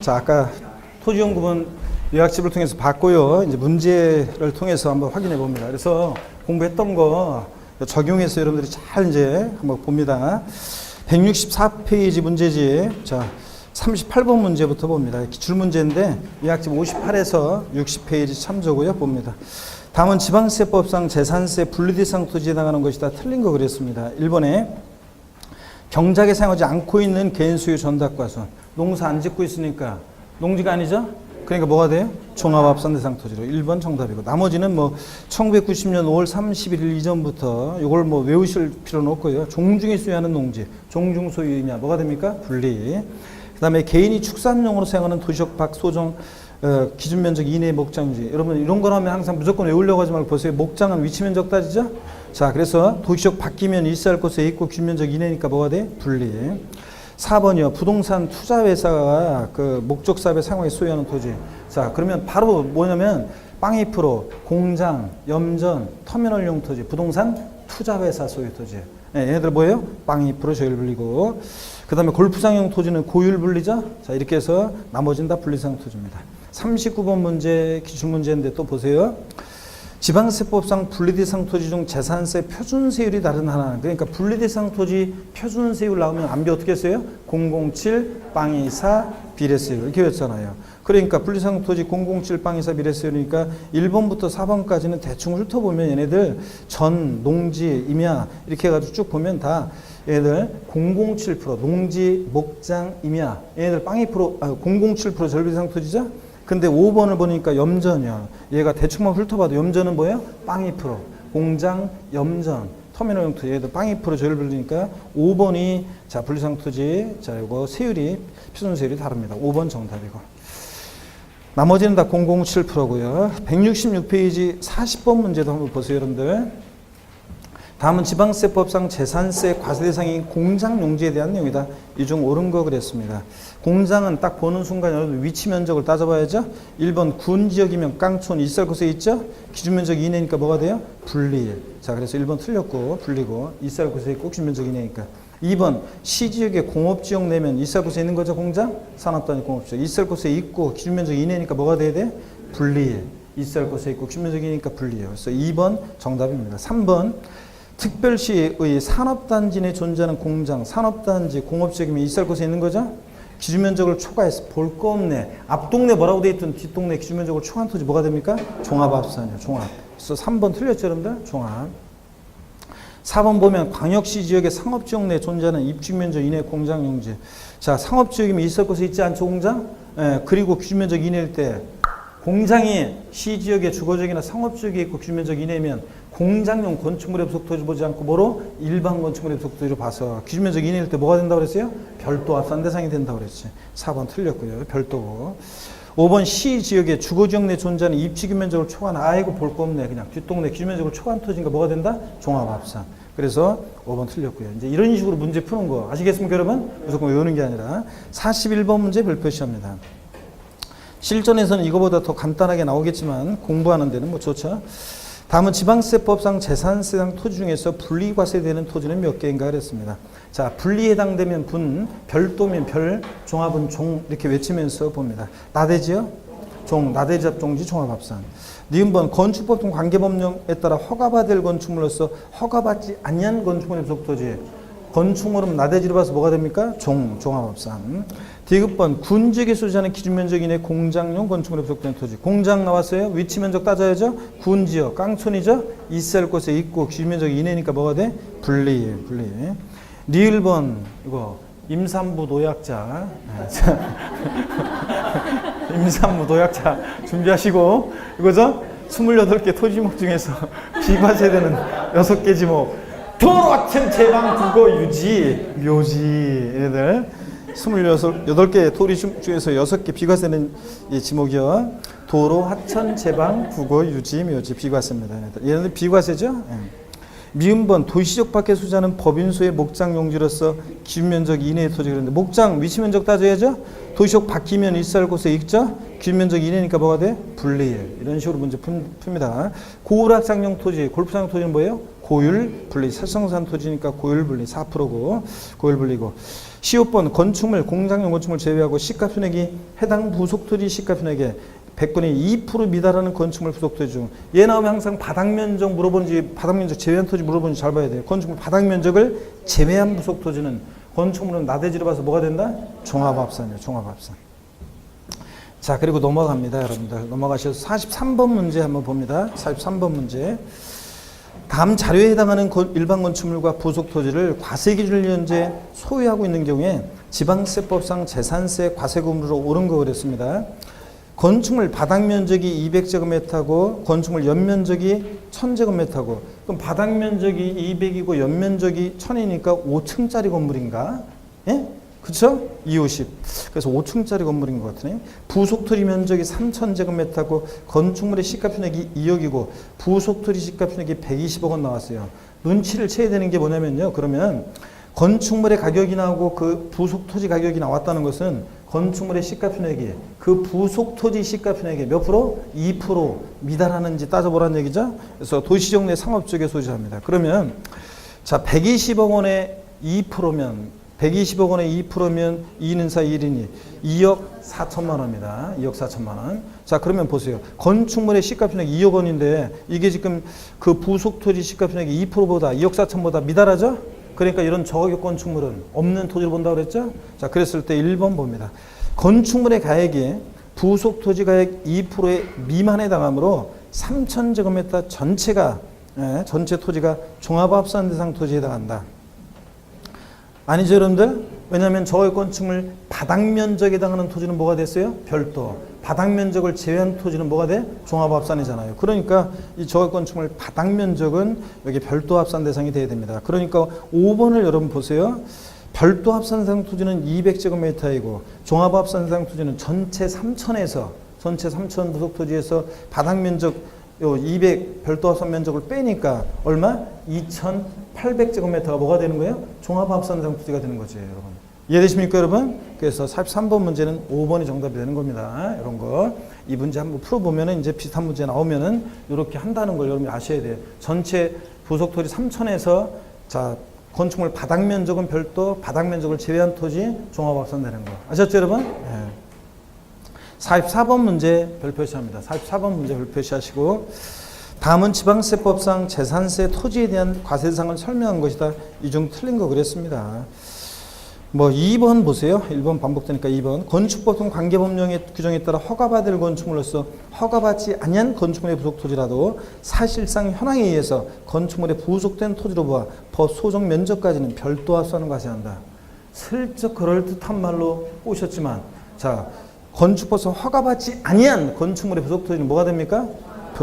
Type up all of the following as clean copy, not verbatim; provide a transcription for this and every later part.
자, 아까 토지연구분 요약집을 통해서 봤고요. 이제 문제를 통해서 한번 확인해 봅니다. 그래서 공부했던 거 적용해서 여러분들이 잘 이제 한번 봅니다. 164페이지 문제지. 자, 38번 문제부터 봅니다. 기출 문제인데 요약집 58에서 60페이지 참조고요. 봅니다. 다음은 지방세법상 재산세 분리대상 토지에 해당하는 것이다. 틀린 거 그랬습니다. 1번에 경작에 사용하지 않고 있는 개인 소유 전답과손. 농사 안 짓고 있으니까 농지가 아니죠? 그러니까 뭐가 돼요? 종합합산 대상 토지로 1번 정답이고, 나머지는 뭐 1990년 5월 31일 이전부터 이걸 뭐 외우실 필요는 없고요. 종중이 소유하는 농지, 종중 소유이냐 뭐가 됩니까? 분리. 그 다음에 개인이 축산용으로 사용하는 도시적 박 소정 기준 면적 이내의 목장지. 여러분 이런 거 하면 항상 무조건 외우려고 하지 말고 보세요. 목장은 위치 면적 따지죠? 자, 그래서 도시적 바뀌면 일시할 곳에 있고 기준 면적 이내니까 뭐가 돼? 분리. 4번이요. 부동산 투자회사가 그 목적 사업에 사용하게 소유하는 토지. 자, 그러면 바로 뭐냐면 빵2%, 공장, 염전, 터미널용 토지, 부동산 투자회사 소유 토지. 네, 얘네들 뭐예요? 빵2% 저율 분리고. 그 다음에 골프장용 토지는 고율 분리죠? 자, 이렇게 해서 나머지는 다 분리상 토지입니다. 39번 문제, 기출문제인데 또 보세요. 지방세법상 분리대상 토지 중 재산세 표준세율이 다른 하나는, 그러니까 분리대상 토지 표준세율 나오면 암비 어떻게 써요? 007, 빵 24, 비례세율 이렇게 했잖아요. 그러니까 분리대상 토지 007, 빵 24, 비례세율이니까 1번부터 4번까지는 대충 훑어보면 얘네들 전, 농지, 임야 이렇게 해가지고 쭉 보면 다 얘네들 007% 농지, 목장, 임야 얘네들 빵 2%, 007% 절비대상 토지죠? 근데 5번을 보니까 염전이야. 얘가 대충만 훑어봐도 염전은 뭐예요? 빵 2%. 공장, 염전, 터미널용 토지. 얘도 빵 2% 저율 분리니까 5번이 자, 분리상 토지. 자, 이거 세율이, 표준세율이 다릅니다. 5번 정답이고. 나머지는 다 007%고요. 166페이지 40번 문제도 한번 보세요, 여러분들. 다음은 지방세법상 재산세 과세 대상인 공장 용지에 대한 내용이다. 이 중 옳은 거 그랬습니다. 공장은 딱 보는 순간 여러분 위치 면적을 따져봐야죠. 1번 군 지역이면 깡촌 있을 곳에 있죠. 기준 면적 이내니까 뭐가 돼요? 분리. 자, 그래서 1번 틀렸고 분리고 있을 곳에 있고 기준 면적 이내니까. 2번 시 지역에 공업 지역 내면 있을 곳에 있는 거죠. 공장 산업단위 공업 지역 있을 곳에 있고 기준 면적 이내니까 뭐가 돼야 돼? 분리. 있을 곳에 있고 기준 면적 이내니까 분리예요. 그래서 2번 정답입니다. 3번 특별시의 산업단지 내에 존재하는 공장, 산업단지, 공업지역이면 있을 곳에 있는 거죠? 기준면적을 초과해서 볼 거 없네. 앞동네 뭐라고 돼 있든 뒷동네 기준면적을 초과한 토지 뭐가 됩니까? 종합합산이요. 종합. 그래서 3번 틀렸죠, 여러분들? 종합. 4번 보면 광역시 지역의 상업지역 내에 존재하는 입주면적 이내 공장용지. 자, 상업지역이면 있을 곳에 있지 않죠, 공장? 예, 그리고 기준면적 이내일 때 공장이 시지역의 주거지역이나 상업지역에 있고 기준면적 이내면 공장용 건축물의 부속 토지 보지 않고 뭐로? 일반 건축물의 부속 토지로 봐서 기준면적 이내일 때 뭐가 된다고 그랬어요? 별도 합산 대상이 된다고 그랬지. 4번 틀렸고요. 별도고. 5번 시지역의 주거지역 내에 존재하는 입지 규면적을 초과한, 아이고 볼 거 없네. 그냥 뒷동네 기준면적을 초과한 토지인가 뭐가 된다? 종합합산. 그래서 5번 틀렸고요. 이제 이런 식으로 문제 푸는 거 아시겠습니까, 여러분? 무조건 외우는 게 아니라. 41번 문제 별표시합니다. 실전에서는 이거보다 더 간단하게 나오겠지만 공부하는 데는 뭐 좋죠. 다음은 지방세법상 재산세상 토지 중에서 분리과세되는 토지는 몇 개인가 그랬습니다. 자, 분리에 해당되면 분, 별도면 별, 종합은 종 이렇게 외치면서 봅니다. 나대지요? 종, 나대잡종지 종합합산. 니은번 건축법 등 관계법령에 따라 허가받을 건축물로서 허가받지 아니한 건축물의 부속 토지. 건축물은 나대지로 봐서 뭐가 됩니까? 종합합산. 디귿번 군지역에 소지하는 기준면적 이내 공장용 건축물에 부속되는 토지. 공장 나왔어요? 위치 면적 따져야죠? 군지역, 깡촌이죠? 있을 곳에 있고 기준면적 이내니까 뭐가 돼? 분리. 리을번 이거 임산부 노약자. 임산부 노약자 준비하시고 이거죠? 28개 토지목 중에서 비과세되는 6개 지목. 도로하천 제방 국어 유지 묘지 얘네들 28개 토리 중에서 6개 비과세는 지목이요. 도로 하천 제방 국어 유지 묘지 비과세입니다. 얘네들 비과세죠. 미음번 도시적 밖의 소재는 법인소의 목장 용지로서 기준면적 이내의 토지. 그런데 목장 위치면적 따져야죠. 도시적 밖이면 일살 곳에 있죠. 기준면적 이내니까 뭐가 돼? 분리일. 이런 식으로 문제 풉니다. 고울학장용 토지, 골프장 토지는 뭐예요? 고율 분리. 설성산 토지니까 고율 분리 4%고 고율 분리고. 15번 건축물, 공장용 건축물 제외하고 시가 편액이 해당 부속 토지 시가 편액에 100분의 2% 미달하는 건축물 부속 토지 중, 얘 나오면 항상 바닥 면적 물어보는지 바닥 면적 제외한 토지 물어보는지 잘 봐야 돼요. 건축물 바닥 면적을 제외한 부속 토지는 건축물은 나대지로 봐서 뭐가 된다? 종합합산이에요. 종합합산. 자, 그리고 넘어갑니다. 여러분들 넘어가셔서 43번 문제 한번 봅니다. 43번 문제. 다음 자료에 해당하는 일반 건축물과 부속 토지를 과세 기준을 현재 소유하고 있는 경우에 지방세법상 재산세 과세금으로 옳은 거 그랬습니다. 건축물 바닥 면적이 200제곱미터고 건축물 연면적이 1000제곱미터고, 그럼 바닥 면적이 200이고 연면적이 1000이니까 5층짜리 건물인가? 예? 그쵸? 250. 그래서 5층짜리 건물인 것 같으네. 부속 토지 면적이 3000제곱미터고 건축물의 시가편액이 2억이고 부속 토지 시가편액이 120억 원 나왔어요. 눈치를 채야 되는 게 뭐냐면요. 그러면 건축물의 가격이 나오고 그 부속 토지 가격이 나왔다는 것은 건축물의 시가편액이 그 부속 토지 시가편액의 몇 프로? 2% 미달하는지 따져보라는 얘기죠. 그래서 도시적 내 상업 쪽에 소지합니다. 그러면 자 120억 원의 2%면 120억 원의 2%면 2인 사 1인이 2억 4천만 원입니다. 2억 4천만 원. 자, 그러면 보세요. 건축물의 시가편액이 2억 원인데 이게 지금 그 부속 토지 시가편액이 2%보다 2억 4천보다 미달하죠? 그러니까 이런 저가격 건축물은 없는 토지를 본다고 그랬죠? 자, 그랬을 때 1번 봅니다. 건축물의 가액이 부속 토지 가액 2%에 미만에 해당하므로 3,000제곱미터 전체가 전체 토지가 종합합산 대상 토지에 해당한다. 아니죠, 여러분들? 왜냐하면 저가격 건축물 바닥 면적에 해당하는 토지는 뭐가 됐어요? 별도. 바닥 면적을 제외한 토지는 뭐가 돼? 종합합산이잖아요. 그러니까 이 저가격 건축물 바닥 면적은 여기 별도 합산 대상이 돼야 됩니다. 그러니까 5번을 여러분 보세요. 별도 합산 대상 토지는 200제곱미터이고 종합합산 대상 토지는 전체 3,000에서 전체 3,000 부속 토지에서 바닥 면적 200 별도 합산 면적을 빼니까 얼마? 2,800제곱미터가 뭐가 되는 거예요? 종합합산 대상 토지가 되는 거지, 여러분. 이해되십니까, 여러분? 그래서 43번 문제는 5번이 정답이 되는 겁니다. 이런 거. 이 문제 한번 풀어보면은 이제 비슷한 문제 나오면은 이렇게 한다는 걸 여러분이 아셔야 돼요. 전체 부속 토지 3,000에서 자, 건축물 바닥 면적은 별도, 바닥 면적을 제외한 토지 종합합산 되는 거. 아셨죠, 여러분? 네. 44번 문제 별표시합니다. 44번 문제 별표시하시고, 다음은 지방세법상 재산세 토지에 대한 과세 대상을 설명한 것이다. 이 중 틀린 거 그랬습니다. 뭐 2번 보세요. 1번 반복되니까 2번. 건축보통 관계법령의 규정에 따라 허가받을 건축물로서 허가받지 아니한 건축물의 부속 토지라도 사실상 현황에 의해서 건축물의 부속된 토지로 보아 법 소정 면적까지는 별도 합산을 과세한다. 슬쩍 그럴듯한 말로 오셨지만, 자, 건축법상 허가받지 아니한 건축물의 부속 토지는 뭐가 됩니까?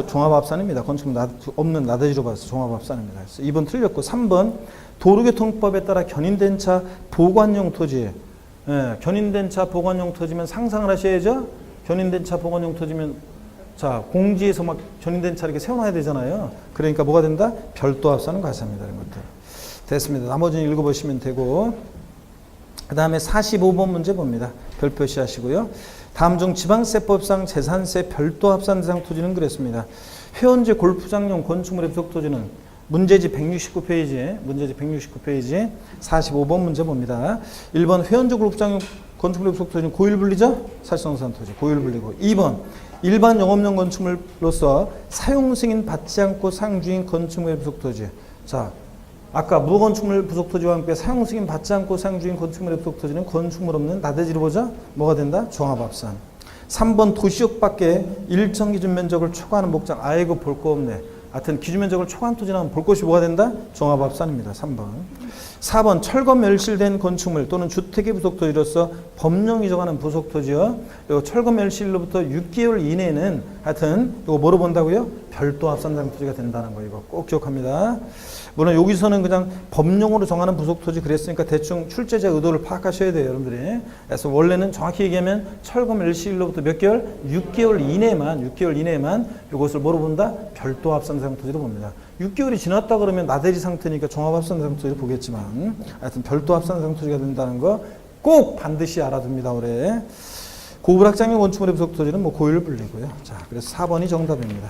종합합산입니다. 건축물 없는 나대지로 봐서 종합합산입니다. 그래서 2번 틀렸고, 3번 도로교통법에 따라 견인된 차 보관용 토지. 견인된 차 보관용 토지면 상상을 하셔야죠. 견인된 차 보관용 토지면 자, 공지에서 막 견인된 차 이렇게 세워놔야 되잖아요. 그러니까 뭐가 된다? 별도 합산은 과세합니다. 이런 것들. 됐습니다. 나머지는 읽어보시면 되고, 그 다음에 45번 문제 봅니다. 별 표시하시고요. 다음 중 지방세법상 재산세 별도 합산 대상 토지는 그랬습니다. 회원제 골프장용 건축물의 부속 토지는 문제지 169페이지, 문제지 169페이지 45번 문제 봅니다. 1번 회원제 골프장용 건축물의 부속 토지는 고율분리죠? 사실성산 토지, 고율분리고. 2번 일반 영업용 건축물로서 사용 승인 받지 않고 사용 중인 건축물의 부속 토지. 자, 아까 무건축물 부속 토지와 함께 사용 승인 받지 않고 사용 중인 건축물의 부속 토지는 건축물 없는 나대지로 보자. 뭐가 된다? 종합합산. 3번 도시역 밖에 일정 기준 면적을 초과하는 목장. 아이고 볼 거 없네. 하여튼 기준 면적을 초과한 토지라면 볼 것이 뭐가 된다? 종합합산입니다. 3번. 4번 철거 멸실된 건축물 또는 주택의 부속 토지로서 법령이 정하는 부속 토지요. 그리고 철거 멸실로부터 6개월 이내에는 하여튼 이거 뭐로 본다고요? 별도 합산상 토지가 된다는 거 이거 꼭 기억합니다. 물론 여기서는 그냥 법령으로 정하는 부속 토지 그랬으니까 대충 출제자 의도를 파악하셔야 돼요, 여러분들이. 그래서 원래는 정확히 얘기하면 철거 멸실로부터 몇 개월? 6개월 이내만 이것을 뭐로 본다? 별도 합산상 토지로 봅니다. 6개월이 지났다 그러면 나대지 상태니까 종합합산 토지를 보겠지만 하여튼 별도 합산 토지가 된다는 거 꼭 반드시 알아둡니다. 올해 고불확장형 건축물의 부속 토지는 뭐 고유를 불리고요. 자, 그래서 4번이 정답입니다.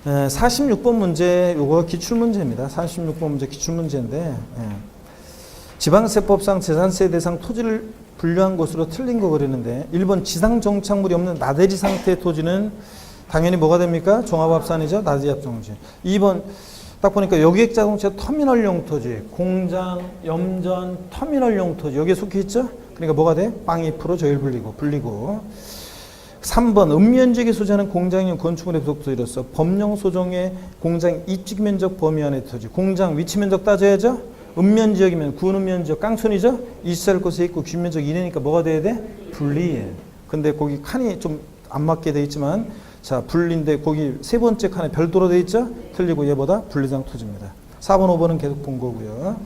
46번 문제, 요거 기출문제입니다. 46번 문제 기출문제인데, 지방세법상 재산세 대상 토지를 분류한 것으로 틀린 거 그랬는데, 1번 지상 정착물이 없는 나대지 상태의 토지는 당연히 뭐가 됩니까? 종합합산이죠. 나대지 합정지. 2번 딱 보니까 여객자동차 터미널용 토지, 공장, 염전, 터미널용 토지 여기에 속해 있죠? 그러니까 뭐가 돼? 빵 2% 저율 불리고 3번 읍면적이 소재하는 공장용 건축물의 부속 토지로서 법령 소정의 공장 입지 면적 범위 안의 토지, 공장 위치 면적 따져야죠? 읍면지역이면 구은읍면지역 깡촌이죠? 있을 곳에 있고 귀면적 이내니까 뭐가 돼야 돼? 분리해. 근데 거기 칸이 좀 안 맞게 돼 있지만 자, 분리인데 거기 세 번째 칸에 별도로 돼 있죠? 틀리고 얘보다 분리상 토지입니다. 4번, 5번은 계속 본 거고요.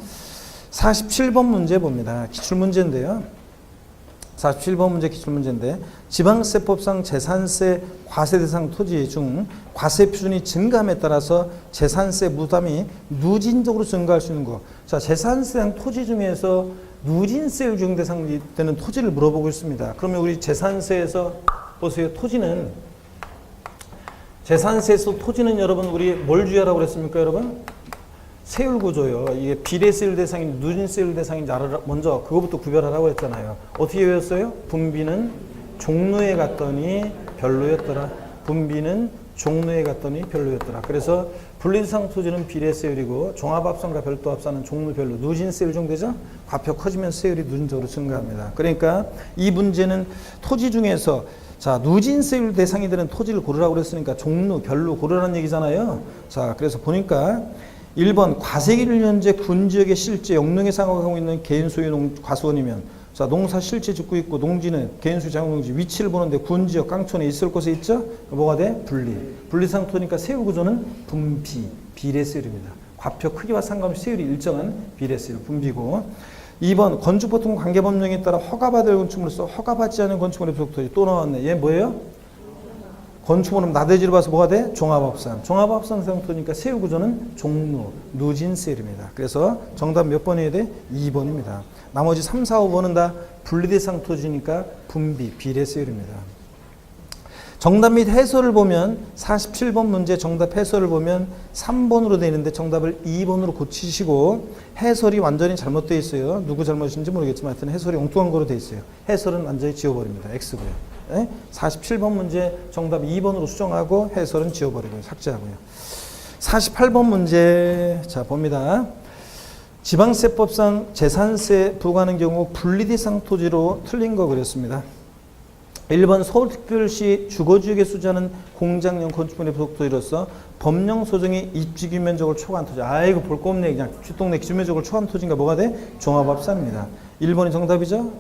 47번 문제 봅니다. 기출문제인데요. 47번 문제 기출문제인데 지방세법상 재산세 과세 대상 토지 중 과세 표준이 증가함에 따라서 재산세 부담이 누진적으로 증가할 수 있는 거. 자, 재산세 대상 토지 중에서 누진세율 적용 대상이 되는 토지를 물어보고 있습니다. 그러면 우리 재산세에서 보세요. 토지는 재산세에서 토지는 여러분 우리 뭘 주의하라고 그랬습니까, 여러분? 세율 구조요. 이게 비례세율 대상인지 누진세율 대상인지 먼저 그거부터 구별하라고 했잖아요. 어떻게 외웠어요? 분비는 종로에 갔더니 별로였더라. 분비는 종로에 갔더니 별로였더라. 그래서 분리대상 토지는 비례세율이고 종합합산과 별도합산은 종로별로 누진세율 정도죠. 과표 커지면 세율이 누진적으로 증가합니다. 그러니까 이 문제는 토지 중에서 자, 누진세율 대상이 되는 토지를 고르라고 그랬으니까 종로, 별로 고르라는 얘기잖아요. 자, 그래서 보니까 1번 과세기를 현재 군지역에 실제 영농에 상호하고 있는 개인 소유 과수원이면 자, 농사 실제 짓고 있고 농지는 개인 소유 장농지 위치를 보는데 군지역 깡촌에 있을 곳에 있죠? 뭐가 돼? 분리. 분리상토니까 세율 구조는 분비, 비례세율입니다. 과표 크기와 상관없이 세율이 일정한 비례세율, 분비고 2번 건축보통 관계법령에 따라 허가받을 건축물로서 허가받지 않은 건축물의 부속토지 또 나왔네. 얘 뭐예요? 건축물은 나대지를 봐서 뭐가 돼? 종합합산. 종합합산 상토니까 세율 구조는 종로, 누진세율입니다. 그래서 정답 몇 번이어야 돼? 2번입니다. 나머지 3, 4, 5번은 다 분리대상 토지니까 분비, 비례세율입니다. 정답 및 해설을 보면 47번 문제 정답 해설을 보면 3번으로 되어 있는데 정답을 2번으로 고치시고 해설이 완전히 잘못되어 있어요. 누구 잘못인지 모르겠지만 하여튼 해설이 엉뚱한 거로 되어 있어요. 해설은 완전히 지워버립니다. X고요. 네? 47번 문제 정답 2번으로 수정하고 해설은 지워버리고요. 삭제하고요. 48번 문제 자 봅니다. 지방세법상 재산세 부과하는 경우 분리대상 토지로 틀린 거 그랬습니다. 1번 서울특별시 주거지역에 수재하는 공장용 건축물의 부속토지로서 법령 소정의 입지규 면적을 초과한 토지. 아이고 볼 거 없네. 그냥 뒷동네 기준 면적을 초과한 토지가 뭐가 돼? 종합합산입니다. 1번이 정답이죠.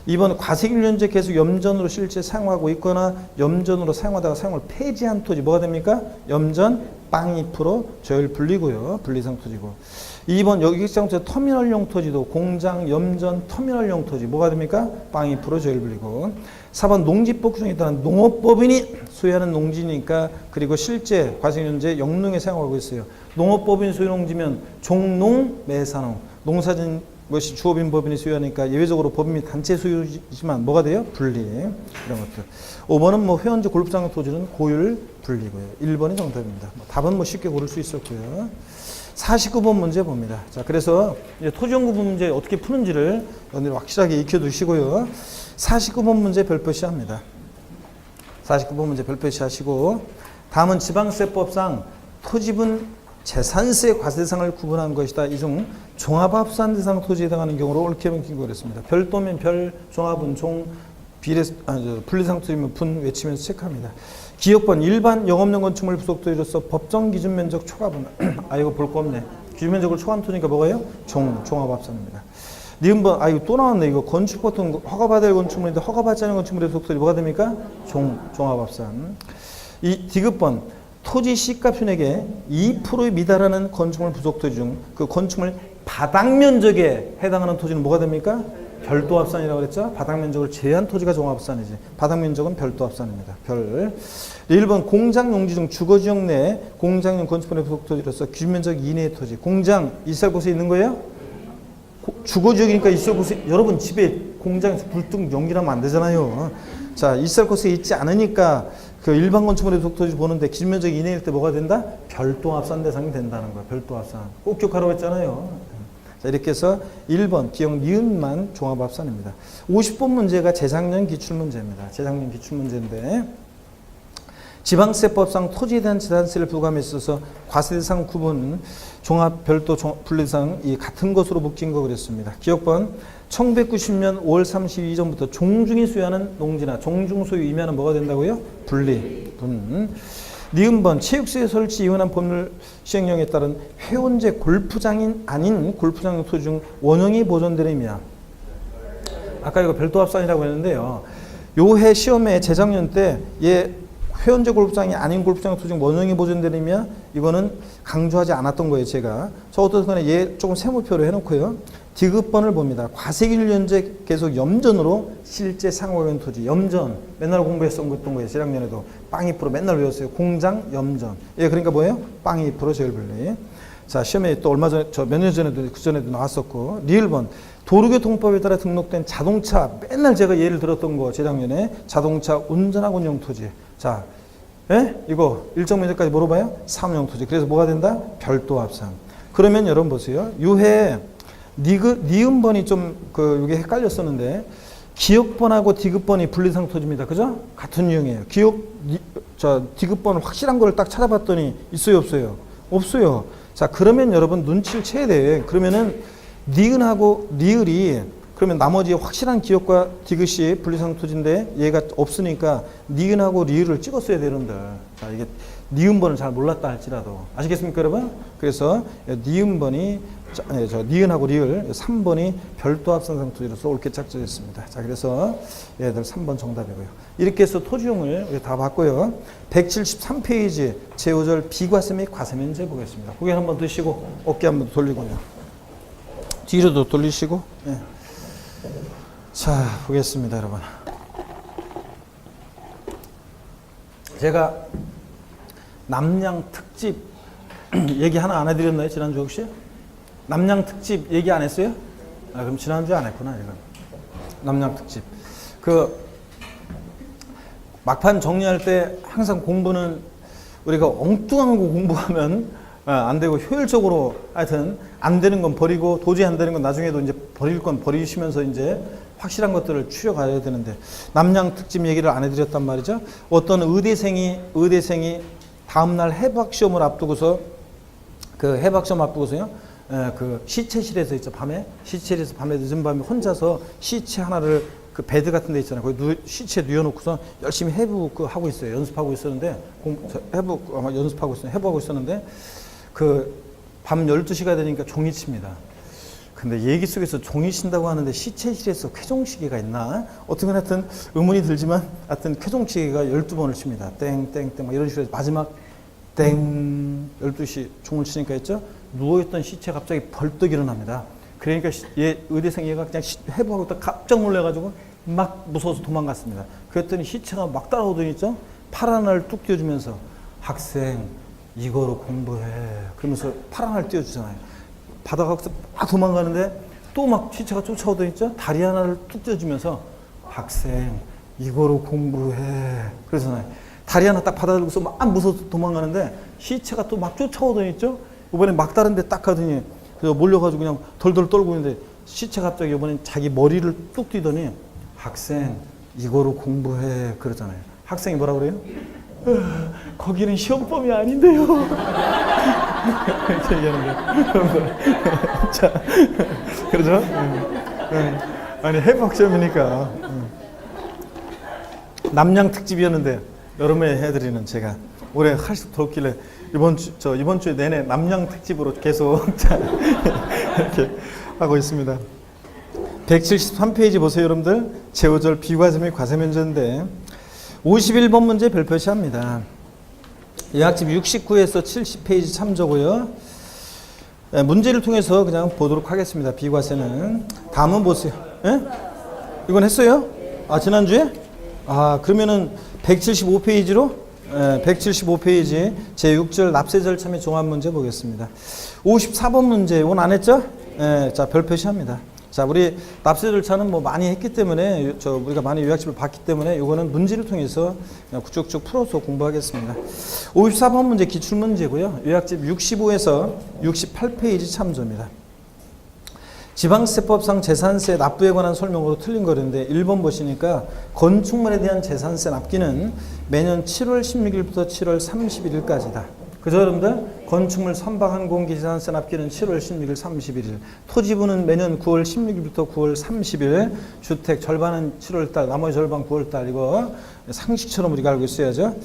2번 과세기를 현재 계속 염전으로 실제 사용하고 있거나 염전으로 사용하다가 사용을 폐지한 토지 뭐가 됩니까? 염전 빵 2% 저율 분리고요. 분리상 토지고. 2번 여객자동차 터미널용 토지도 공장, 염전, 터미널용 토지 뭐가 됩니까? 빵 2% 저율 분리고. 4번 농지법 규정에 따른 농업법인이 소유하는 농지니까 그리고 실제 과세기 현재 영농에 사용하고 있어요. 농업법인 소유 농지면 종농, 매사농. 농사진 것이 주업인 법인이 소유하니까 예외적으로 법인 및 단체 소유지만 뭐가 돼요? 분리. 이런 것들. 5번은 뭐 회원지 골프장 토지는 고율 분리고요. 1번이 정답입니다. 답은 뭐 쉽게 고를 수 있었고요. 49번 문제 봅니다. 자, 그래서 이제 토지연구부 문제 어떻게 푸는지를 오늘 확실하게 익혀두시고요. 49번 문제 별표시 합니다. 49번 문제 별표시 하시고 다음은 지방세법상 토지분 재산세 과세 대상을 구분한 것이다. 이 중 종합합산 대상 토지에 해당하는 경우로 옳게 밝힌 거랬습니다. 별도면 별, 종합은 종, 분리상 토지면 분 외치면서 체크합니다. 기억번 일반 영업용 건축물 부속 토지로서 법정 기준 면적 초과분. 아 이거 볼 거 없네. 기준 면적을 초과한 토지니까 뭐가요? 종합합산입니다. 니은번 아 이거 또 나왔네. 이거 건축 보통 허가받을 건축물인데 허가받지 않은 건축물의 부속 토지 뭐가 됩니까? 종합합산. 이 디귿번 토지 시가 표액의 2%에 미달하는 건축물 부속 토지 중 그 건축물 바닥 면적에 해당하는 토지는 뭐가 됩니까? 별도 합산이라고 그랬죠? 바닥 면적을 제한 토지가 종합합산이지. 바닥 면적은 별도 합산입니다. 별. 1번 공장 용지 중 주거지역 내 공장용 건축물의 부속 토지로서 규면적 이내의 토지. 공장 있을 곳에 있는 거예요? 주거지역이니까 있을 곳에, 여러분 집에 공장에서 불뚝 연기나면 안 되잖아요. 자, 있을 곳에 있지 않으니까 그 일반 건축물의 부속 토지 보는데 규면적 이내일 때 뭐가 된다? 별도 합산 대상이 된다는 거야. 별도 합산. 꼭 기억하라고 했잖아요. 자, 이렇게 해서 1번 기억 니은만 종합합산입니다. 50번 문제가 재작년 기출문제입니다. 재작년 기출문제인데 지방세법상 토지에 대한 재산세를 부과함에 있어서 과세대상 구분 종합 별도 분리대상 이 같은 것으로 묶인 거 그랬습니다. 기억번 1990년 5월 32일 전부터 종중이 소유하는 농지나 종중소유 이면은 뭐가 된다고요? 분리. 니은번 체육시설 설치 이혼한 법률 시행령에 따른 회원제 골프장인 아닌 골프장 토지 중 원형이 보존되느냐. 아까 이거 별도 합산이라고 했는데요. 요해 시험에 재작년 때 회원제 골프장이 아닌 골프장 토지 중 원형이 보존되느냐, 이거는 강조하지 않았던 거예요, 제가. 저 어떤 간에 얘 조금 세모표로 해놓고요. 디귿번을 봅니다. 과세기일 현재 계속 염전으로 실제 상호연 토지. 염전. 맨날 공부했었던 거예요. 재작년에도. 빵 2% 맨날 외웠어요. 공장, 염전. 예, 그러니까 뭐예요? 빵 2% 제일분리. 자, 시험에 또 얼마 전에, 몇 년 전에도, 그 전에도 나왔었고. 리을번. 도로교통법에 따라 등록된 자동차. 맨날 제가 예를 들었던 거, 재작년에. 자동차 운전학원용 토지. 자, 예? 이거 일정 면적까지 물어봐요? 사업용 토지. 그래서 뭐가 된다? 별도 합산. 그러면 여러분 보세요. 유해 니은번이 좀 이게 헷갈렸었는데 기억번하고 디귿번이 분리상 토지입니다. 그죠? 같은 유형이에요. 디귿번은 확실한 걸 딱 찾아봤더니 있어요, 없어요? 없어요. 자, 그러면 여러분 눈치를 채야 돼. 그러면은 니은하고 리을이 그러면 나머지 확실한 기억과 디귿이 분리상 토지인데 얘가 없으니까 니은하고 리을을 찍었어야 되는데. 자, 이게 니은번을 잘 몰랐다 할지라도. 아시겠습니까, 여러분? 그래서 니은번이 니은하고 리을 3번이 별도 합산상 토지로서 옳게 착정했습니다. 자, 그래서 얘들 3번 정답이고요. 이렇게 해서 토지용을 다 봤고요. 173페이지 제5절 비과세 및 과세 면제 보겠습니다. 고개 한번 드시고 어깨 한번 돌리고요. 뒤로도 돌리시고. 예. 자, 보겠습니다, 여러분. 제가 남양 특집 얘기 하나 안 해드렸나요? 지난주 혹시? 남양 특집 얘기 안 했어요? 아, 그럼 지난주에 안 했구나, 이건. 남양 특집. 막판 정리할 때 항상 공부는 우리가 엉뚱한 거 공부하면 안 되고 효율적으로 하여튼 안 되는 건 버리고 도저히 안 되는 건 나중에도 이제 버릴 건 버리시면서 이제 확실한 것들을 추려가야 되는데 남양 특집 얘기를 안 해드렸단 말이죠. 어떤 의대생이 다음날 해박시험을 앞두고서 시체실에서 있죠. 시체실에서 밤에 늦은 밤에 혼자서 시체 하나를 그 베드 같은 데 있잖아요. 거기 시체 뉘어놓고서 열심히 하고 있어요. 연습하고 있었는데 해부하고 있었는데 밤 12시가 되니까 종이 칩니다. 근데 얘기 속에서 종이 친다고 하는데 시체실에서 쾌종시계가 있나? 어떻게 하여튼 의문이 들지만 하여튼 쾌종시계가 12번을 칩니다. 땡땡땡 막 이런 식으로 해서 마지막 땡 12시 종을 치니까 했죠. 누워있던 시체 갑자기 벌떡 일어납니다. 그러니까 의대생 얘가 그냥 해부하고 있다 깜짝 놀래가지고 막 무서워서 도망갔습니다. 그랬더니 시체가 막 따라오더니 있죠. 팔 하나를 뚝 띄워주면서 학생 이거로 공부해. 그러면서 팔 하나를 띄워주잖아요. 바다가서 막 도망가는데 또 막 시체가 쫓아오더니 있죠. 다리 하나를 뚝 띄워주면서 학생 이거로 공부해. 그러잖아요. 다리 하나 딱 받아들고서 막 무서워서 도망가는데 시체가 또 막 쫓아오더니 있죠. 이번에 막다른 데 딱 가더니 그래서 몰려가지고 그냥 덜덜 떨고 있는데 시체가 갑자기 이번엔 자기 머리를 뚝 뛰더니 학생 이거로 공부해 그러잖아요. 학생이 뭐라 그래요? 거기는 시험범위 아닌데요. 이렇게 얘기하는 거예요. 자, 그러죠? 아니 해부학시험이니까 남양 특집이었는데 여름에 해드리는 제가 올해 할수 더웠길래 이번 주에 내내 남양 특집으로 계속 이렇게 하고 있습니다. 173페이지 보세요, 여러분들. 제5절 비과세 및 과세 면제인데 51번 문제 별표시합니다. 예학집 69에서 70페이지 참조고요. 문제를 통해서 그냥 보도록 하겠습니다. 비과세는. 다음은 보세요. 예? 이건 했어요? 아, 지난주에? 아, 그러면은 175페이지로 175페이지 제6절 납세 절차 및 종합 문제 보겠습니다. 54번 문제 이건 안 했죠? 자, 별 표시합니다. 자, 우리 납세 절차는 뭐 많이 했기 때문에 우리가 많이 요약집을 봤기 때문에 이거는 문제를 통해서 그냥 쭉쭉 풀어서 공부하겠습니다. 54번 문제 기출 문제고요. 요약집 65에서 68페이지 참조입니다. 지방세법상 재산세 납부에 관한 설명으로 틀린 거인데 1번 보시니까 건축물에 대한 재산세 납기는 매년 7월 16일부터 7월 31일까지다. 그죠, 여러분들? 건축물 선박 공기 재산세 납기는 7월 16일, 31일. 토지부는 매년 9월 16일부터 9월 30일. 주택 절반은 7월달, 나머지 절반 9월달. 이거 상식처럼 우리가 알고 있어야죠.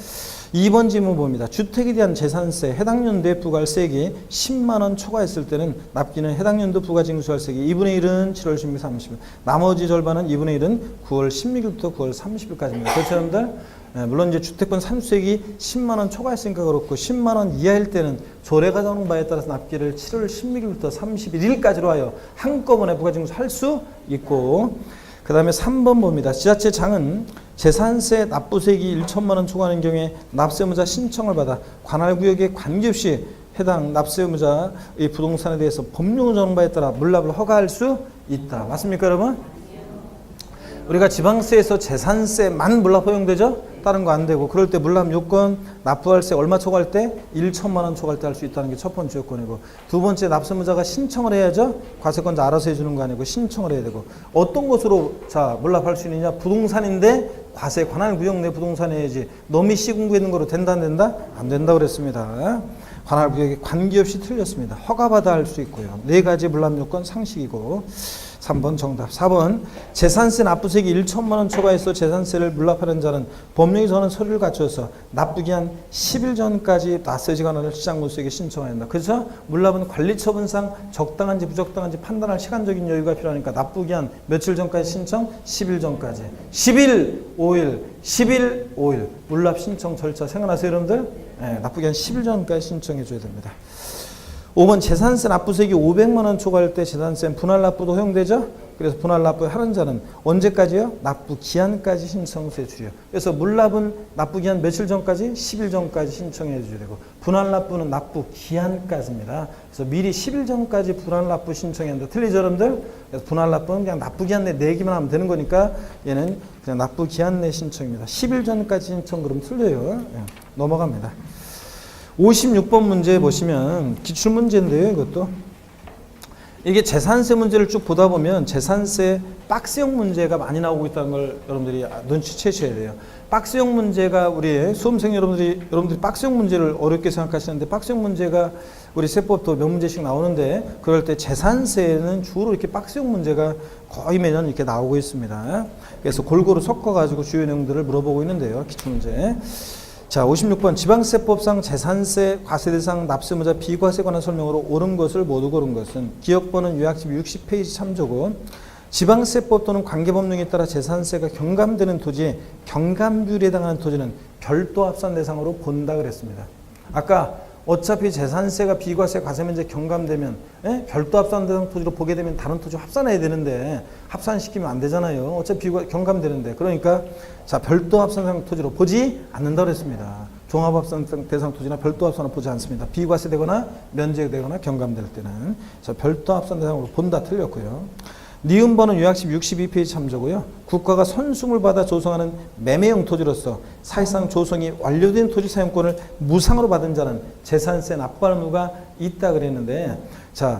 2번 질문 봅니다. 주택에 대한 재산세 해당 연도에 부과세액이 10만 원 초과했을 때는 납기는 해당 연도 부가징수할세액이 2분의 1은 7월 16일, 30일. 나머지 절반은 2분의 1은 9월 16일부터 9월 30일까지입니다. 그렇죠, 여러분들? 물론 이제 주택권 상수액이 10만 원 초과했으니까 그렇고 10만 원 이하일 때는 조례가 정하는 바에 따라서 납기를 7월 16일부터 31일까지로 하여 한꺼번에 부가징수할 수 있고, 그 다음에 3번 봅니다. 지자체장은 재산세 납부세액이 1천만 원 초과하는 경우에 납세의무자 신청을 받아 관할구역에 관계없이 해당 납세의무자의 부동산에 대해서 법령 정하는 바에 따라 물납을 허가할 수 있다. 맞습니까, 여러분? 우리가 지방세에서 재산세만 물납 허용되죠? 다른 거 안 되고. 그럴 때 물납 요건 납부할세 얼마 초과할 때? 1천만 원 초과할 때 할 수 있다는 게 첫 번째 요건이고, 두 번째 납세의무자가 신청을 해야죠. 과세권자 알아서 해주는 거 아니고 신청을 해야 되고. 어떤 것으로 자 물납할 수 있느냐? 부동산인데 과세 관할구역 내 부동산이어야지. 너미 시군구에 있는 거로 된다 안 된다? 안 된다 그랬습니다. 관할구역에 관계없이 틀렸습니다. 허가받아 할 수 있고요. 네 가지 물납 요건 상식이고. 3번 정답. 4번 재산세 납부세액이 1천만 원 초과해서 재산세를 물납하는 자는 법령이 정하는 서류를 갖춰서 납부기한 10일 전까지 납세지가 않은 시장문수에게 신청해야 한다. 그래서 물납은 관리처분상 적당한지 부적당한지 판단할 시간적인 여유가 필요하니까 납부기한 며칠 전까지 신청? 10일 전까지. 10일 5일 10일 5일 물납 신청 절차 생각나세요, 여러분들? 네, 납부기한 10일 전까지 신청해 줘야 됩니다. 5번 재산세 납부세액이 500만 원 초과할 때 재산세 분할 납부도 허용되죠? 그래서 분할 납부 하는 자는 언제까지요? 납부 기한까지 신청해 주요. 그래서 물납은 납부 기한 며칠 전까지? 10일 전까지 신청해 줘야 되고, 분할 납부는 납부 기한까지입니다. 그래서 미리 10일 전까지 분할 납부 신청해야 한다. 틀리죠, 여러분들? 그래서 분할 납부는 그냥 납부 기한 내 내기만 하면 되는 거니까 얘는 그냥 납부 기한 내 신청입니다. 10일 전까지 신청 그럼 틀려요. 넘어갑니다. 56번 문제 보시면 기출문제인데요. 이것도 이게 재산세 문제를 쭉 보다 보면 재산세 박스형 문제가 많이 나오고 있다는 걸 여러분들이 눈치채셔야 돼요. 박스형 문제가 우리 수험생 여러분들이 박스형 문제를 어렵게 생각하시는데, 박스형 문제가 우리 세법도 몇 문제씩 나오는데 그럴 때 재산세는 주로 이렇게 박스형 문제가 거의 매년 이렇게 나오고 있습니다. 그래서 골고루 섞어가지고 주요 내용들을 물어보고 있는데요. 기출문제. 자, 56번 지방세법상 재산세 과세대상 납세의무자 비과세에 관한 설명으로 옳은 것을 모두 고른 것은, 기억번은 요약집 60페이지 참조고, 지방세법 또는 관계법령에 따라 재산세가 경감되는 토지에 경감률에 해당하는 토지는 별도 합산 대상으로 본다 그랬습니다. 아까 어차피 재산세가 비과세 과세면제 경감되면 별도 합산 대상 토지로 보게 되면 다른 토지 합산해야 되는데 합산시키면 안 되잖아요. 어차피 경감되는데. 그러니까 자, 별도 합산 대상 토지로 보지 않는다고 했습니다. 종합 합산 대상 토지나 별도 합산을 보지 않습니다. 비과세되거나 면제되거나 경감될 때는. 자, 별도 합산 대상으로 본다 틀렸고요. 니은번은 요약집 62페이지 참조고요. 국가가 선수물 받아 조성하는 매매형 토지로서 사실상 조성이 완료된 토지 사용권을 무상으로 받은 자는 재산세 납부할 의무가 있다 그랬는데, 자,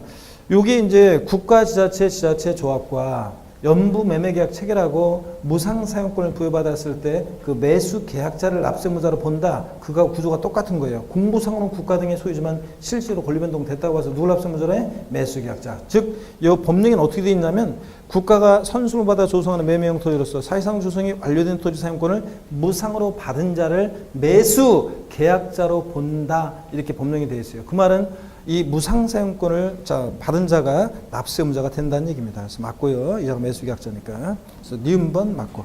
요게 이제 국가 지자체 조합과 연부 매매계약 체결하고 무상 사용권을 부여받았을 때 그 매수 계약자를 납세의무자로 본다. 그거 구조가 똑같은 거예요. 공부상으로는 국가 등의 소유지만 실제로 권리변동 됐다고 해서 누굴 납세의무자로 해? 매수 계약자. 즉, 이 법령에는 어떻게 되어 있냐면 국가가 선수를 받아 조성하는 매매형 토지로서 사실상 조성이 완료된 토지 사용권을 무상으로 받은 자를 매수 계약자로 본다. 이렇게 법령이 되어 있어요. 그 말은 이 무상 사용권을 받은 자가 납세의무자가 된다는 얘기입니다. 그래서 맞고요. 이 자가 매수계약자니까. 그래서 니은번 맞고.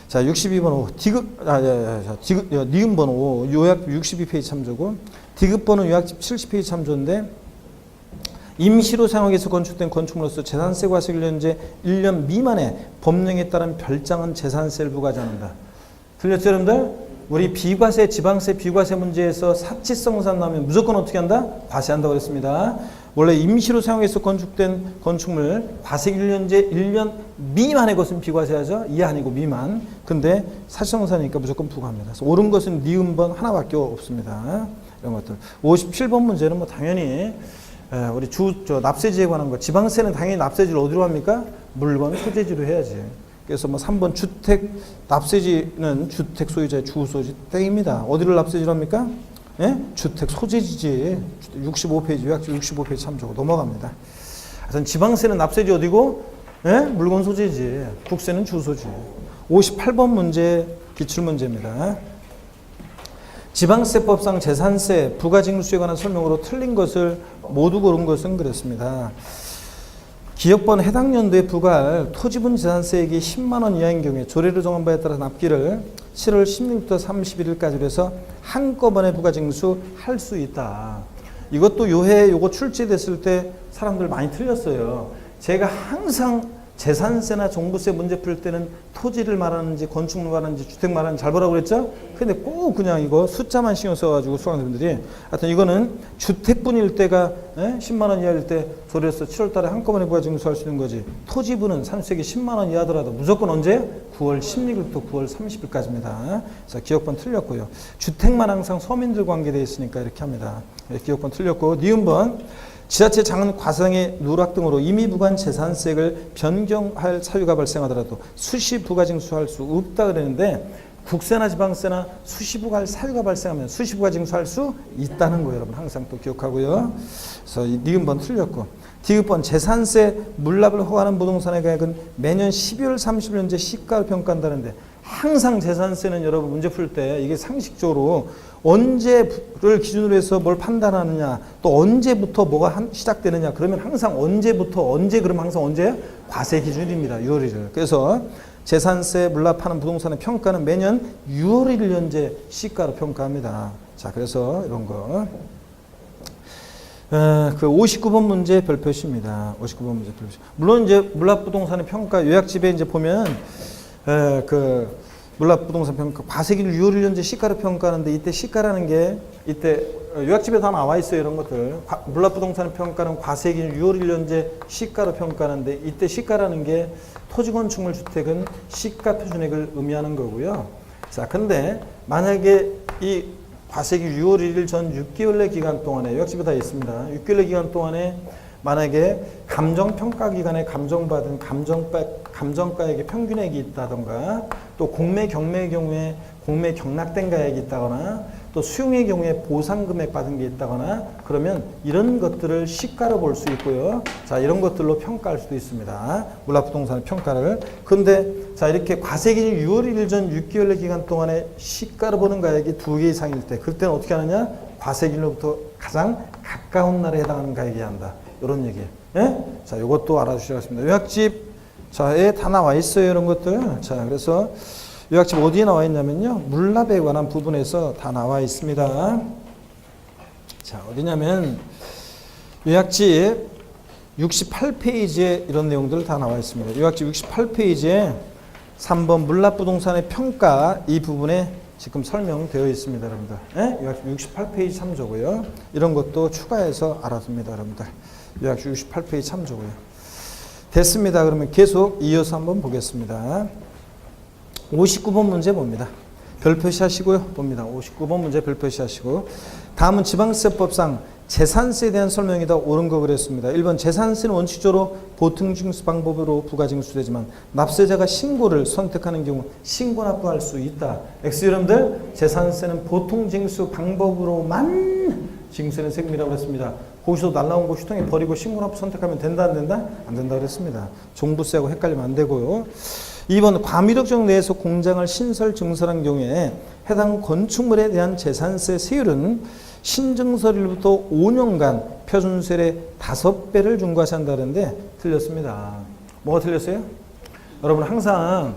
자, 62번 5. 니은번 5. 요약 62페이지 참조고. 디귿번은 요약집 70페이지 참조인데, 임시로 사용하기 위해서 건축된 건축물로서 재산세 과세 1년제 1년 미만의 법령에 따른 별장은 재산세를 부과하지 않는다. 들렸죠, 여러분들? 우리 비과세, 지방세, 비과세 문제에서 사치성산 나오면 무조건 어떻게 한다? 과세한다고 그랬습니다. 원래 임시로 사용해서 건축된 건축물 과세 1년제 1년 미만의 것은 비과세하죠. 이하 아니고 미만. 근데 사치성산이니까 무조건 부과합니다. 그래서 옳은 것은 니은번 하나밖에 없습니다. 이런 것들. 57번 문제는 뭐 당연히 우리 납세지에 관한 거. 지방세는 당연히 납세지를 어디로 합니까? 물건 소재지로 해야지. 그래서 뭐 3번 주택 납세지는 주택 소유자의 주소지 땡입니다. 어디를 납세지로 합니까? 예? 주택 소재지지. 65페이지 요약집 65페이지 참조고 넘어갑니다. 하여튼 지방세는 납세지 어디고? 예? 물건 소재지. 국세는 주소지. 58번 문제 기출문제입니다. 지방세법상 재산세 부가징수에 관한 설명으로 틀린 것을 모두 고른 것은 그랬습니다. 기업번 해당 연도에 부과할 토지분 재산세액이 10만 원 이하인 경우에 조례로 정한 바에 따라 납기를 7월 16일부터 31일까지로 해서 한꺼번에 부가징수할 수 있다. 이것도 요해 요거 출제됐을 때 사람들 많이 틀렸어요. 제가 항상 재산세나 종부세 문제 풀 때는 토지를 말하는지 건축물 말하는지 주택 말하는지 잘 보라고 그랬죠? 근데 꼭 그냥 이거 숫자만 신경 써가지고 수강생분들이 하여튼 이거는 주택분일 때가 10만 원 이하일 때 조례에서 7월 달에 한꺼번에 부가징수할 수 있는 거지. 토지분은 상수액이 10만 원 이하더라도 무조건 언제? 9월 16일부터 9월 30일까지입니다. 그래서 기억번 틀렸고요. 주택만 항상 서민들 관계되어 있으니까 이렇게 합니다. 기억번 틀렸고 니은번 지자체 장은 과상의 누락 등으로 이미 부과한 재산세액을 변경할 사유가 발생하더라도 수시 부가징수할 수 없다 그랬는데 국세나 지방세나 수시 부과할 사유가 발생하면 수시 부가징수할 수 있다는 거예요. 여러분 항상 또 기억하고요. 그래서 니은번 틀렸고 디귿번 재산세 물납을 허가하는 부동산의 가액은 매년 12월 30일째 시가를 평가한다는데 항상 재산세는 여러분 문제 풀 때 이게 상식적으로 언제를 기준으로 해서 뭘 판단하느냐 또 언제부터 뭐가 시작되느냐 그러면 항상 언제부터 언제 그러면 항상 언제예요? 과세 기준입니다. 6월 1일. 그래서 재산세 물납하는 부동산의 평가는 매년 6월 1일 현재 시가로 평가합니다. 자, 그래서 이런 거. 그 59번 문제 별표시입니다. 59번 문제 별표시. 물론 이제 물납부동산의 평가 요약집에 이제 보면 그 물납부동산 평가 과세기를 6월 1일 현재 시가로 평가하는데 이때 시가라는 게 이때 요약집에 다 나와 있어요. 이런 것들. 물납부동산 평가는 과세기를 6월 1일 현재 시가로 평가하는데 이때 시가라는 게 토지건축물 주택은 시가 표준액을 의미하는 거고요. 자, 근데 만약에 이 과세기 6월 1일 전 6개월 내 기간 동안에 요약집에 다 있습니다. 6개월 내 기간 동안에 만약에 감정평가기관에 감정받은 감정가액의 평균액이 있다던가 또 공매 경매의 경우에 공매 경락된 가액이 있다거나 또 수용의 경우에 보상금액 받은 게 있다거나 그러면 이런 것들을 시가로 볼 수 있고요. 자, 이런 것들로 평가할 수도 있습니다. 물납부동산의 평가를. 근데 자, 이렇게 과세기준 6월 1일 전 6개월의 기간 동안에 시가로 보는 가액이 2개 이상일 때 그때는 어떻게 하느냐? 과세기준으로부터 가장 가까운 날에 해당하는 가액이 한다. 이런 얘기예요. 예? 자, 이것도 알아주셔야겠습니다. 요약집 자에 다 나와 있어요. 이런 것들. 자, 그래서 요약집 어디에 나와 있냐면요. 물납에 관한 부분에서 다 나와 있습니다. 자, 어디냐면 요약집 68페이지에 이런 내용들 다 나와 있습니다. 요약집 68페이지에 3번 물납부동산의 평가 이 부분에 지금 설명되어 있습니다. 여러분들. 예? 요약집 68페이지 참조고요. 이런 것도 추가해서 알아둡니다. 여러분들. 요약집 68페이지 참조고요. 됐습니다. 그러면 계속 이어서 한번 보겠습니다. 59번 문제 봅니다. 별표시 하시고요. 봅니다. 59번 문제 별표시 하시고 다음은 지방세법상 재산세에 대한 설명이다. 옳은 거 그랬습니다. 1번 재산세는 원칙적으로 보통징수 방법으로 부가징수되지만 납세자가 신고를 선택하는 경우 신고 납부할 수 있다. X 여러분들 재산세는 보통징수 방법으로만 징수는 세금이라고 그랬습니다. 거기서 날라온 거 휴통에 버리고 신고 납부 선택하면 된다 안 된다? 안 된다 그랬습니다. 종부세하고 헷갈리면 안 되고요. 2번 과미덕지역 내에서 공장을 신설 증설한 경우에 해당 건축물에 대한 재산세 세율은 신증설일부터 5년간 표준세율의 5배를 중과한다는데 틀렸습니다. 뭐가 틀렸어요? 여러분 항상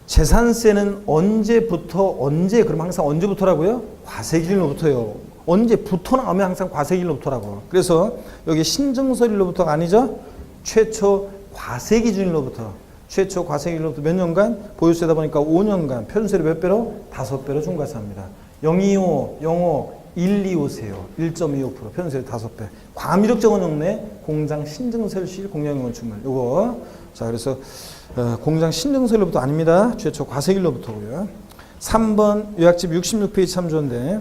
재산세는 언제부터 언제 그럼 항상 언제부터라고요? 과세기일로부터요. 언제부터 나오면 항상 과세기준일로부터라고. 그래서 여기 신증설일로부터가 아니죠. 최초 과세기준일로부터. 최초 과세기준일로부터 몇 년간? 보유세다 보니까 5년간 편세를 몇 배로? 5배로 중과세합니다. 025, 05, 125세요. 1.25% 편세를 5배. 과미력 정원용내 공장 신증설실 공장용원 주물. 요거. 자, 그래서 공장 신증설로부터 아닙니다. 최초 과세기준일로부터고요. 3번 요약집 66페이지 참조인데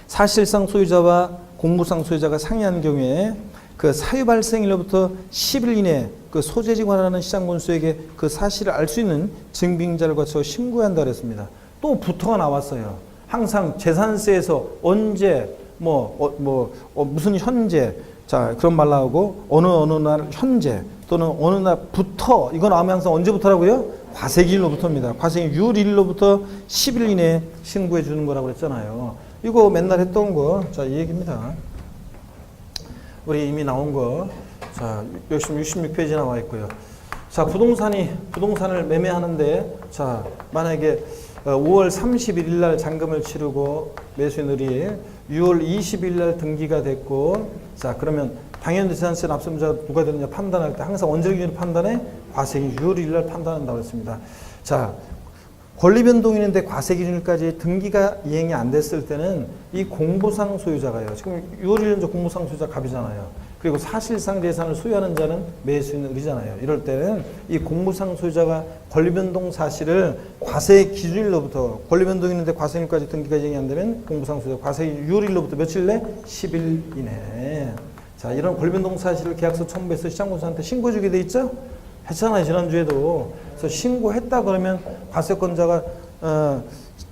사실상 소유자와 공무상 소유자가 상이한 경우에 그 사유 발생일로부터 10일 이내 그 소재지 관하는 시장군수에게 그 사실을 알 수 있는 증빙자를 거쳐 신고한다 그랬습니다. 또 부터가 나왔어요. 항상 재산세에서 언제 무슨 현재 자 그런 말 나오고 어느 날 현재 또는 어느 날부터 이거 나오면 항상 언제부터라고요? 과세기일로부터입니다. 과세기 6일로부터 10일 이내에 신고해 주는 거라고 그랬잖아요. 이거 맨날 했던 거. 자, 이 얘기입니다. 우리 이미 나온 거. 자, 역시 66페이지 나와 있고요. 자, 부동산을 매매하는데 자, 만약에 5월 31일 날 잔금을 치르고 매수인들이 6월 20일 날 등기가 됐고 자, 그러면 당연히 재산세 납세자가 누가 되느냐 판단할 때 항상 언제 기준으로 판단해? 과세기 6월 1일 날 판단한다고 했습니다. 자, 권리변동인인데 과세기준일까지 등기가 이행이 안 됐을 때는 이 공부상 소유자가요. 지금 6월 1일 공부상 소유자 갑이잖아요. 그리고 사실상 재산을 소유하는 자는 매수인 을이잖아요. 이럴 때는 이 공부상 소유자가 권리변동 사실을 과세기준일로부터 권리변동인인데 과세기준일까지 등기가 이행이 안 되면 공부상 소유자 과세기 6월 1일로부터 며칠 내? 10일 이내. 자, 이런 권리변동 사실을 계약서 첨부해서 시장군수한테 신고해주게 돼 있죠? 했잖아요, 지난주에도. 그래서 신고했다 그러면 과세권자가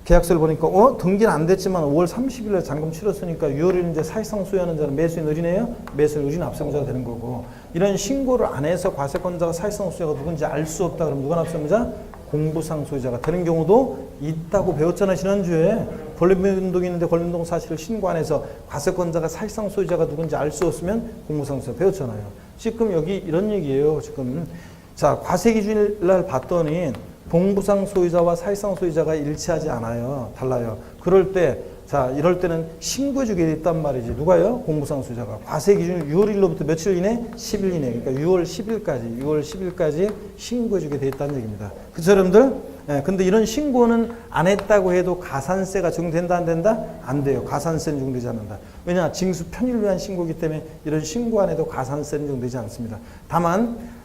계약서를 보니까 등기는 안 됐지만 5월 30일에 잔금 치렀으니까 6월에 이제 사실상 소유하는 자는 매수인 을이네요. 매수인 을이 납세자가 되는 거고 이런 신고를 안 해서 과세권자가 사실상 소유자가 누군지 알 수 없다 그러면 누가 납세자? 공부상 소유자가 되는 경우도 있다고 배웠잖아요, 지난주에. 권리변동이 있는데 권리변동 사실을 신고 안 해서 과세권자가 사실상 소유자가 누군지 알 수 없으면 공부상 소유자 배웠잖아요. 지금 여기 이런 얘기예요. 지금 자, 과세기준일 날 봤더니 공부상 소유자와 사실상 소유자가 일치하지 않아요. 달라요. 그럴 때, 자, 이럴 때는 신고해주게 돼 있단 말이지. 누가요? 공부상 소유자가. 과세기준일 6월 1일로부터 며칠 이내? 10일 이내. 그러니까 6월 10일까지 신고해주게 돼 있다는 얘기입니다. 그쵸, 여러분들? 예, 근데 이런 신고는 안 했다고 해도 가산세가 적용된다, 안 된다? 안 돼요. 가산세는 적용되지 않는다. 왜냐? 징수 편의를 위한 신고이기 때문에 이런 신고 안 해도 가산세는 적용되지 않습니다. 다만,